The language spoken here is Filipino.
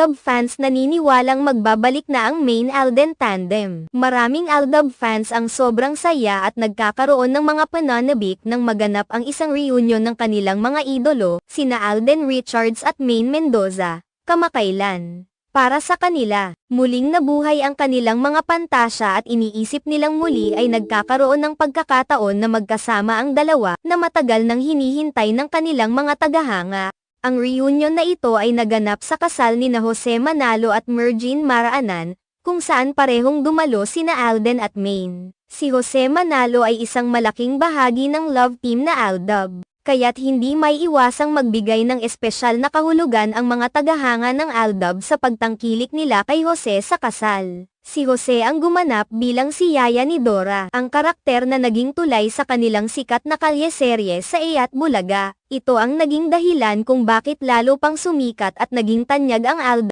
Aldab fans naniniwalang magbabalik na ang Maine Alden tandem. Maraming Aldab fans ang sobrang saya at nagkakaroon ng mga pananabik nang maganap ang isang reunion ng kanilang mga idolo, sina Alden Richards at Maine Mendoza, kamakailan. Para sa kanila, muling nabuhay ang kanilang mga pantasya at iniisip nilang muli ay nagkakaroon ng pagkakataon na magkasama ang dalawa na matagal nang hinihintay ng kanilang mga tagahanga. Ang reunion na ito ay naganap sa kasal nina Jose Manalo at Mergine Maraanan, kung saan parehong dumalo sina Alden at Maine. Si Jose Manalo ay isang malaking bahagi ng love team na Aldab, kaya't hindi may iwasang magbigay ng espesyal na kahulugan ang mga tagahanga ng Aldab sa pagtangkilik nila kay Jose sa kasal. Si Jose ang gumanap bilang si Yaya ni Dora, ang karakter na naging tulay sa kanilang sikat na kalye-serye sa Eyat Bulaga. Ito ang naging dahilan kung bakit lalo pang sumikat at naging tanyag ang Aldab.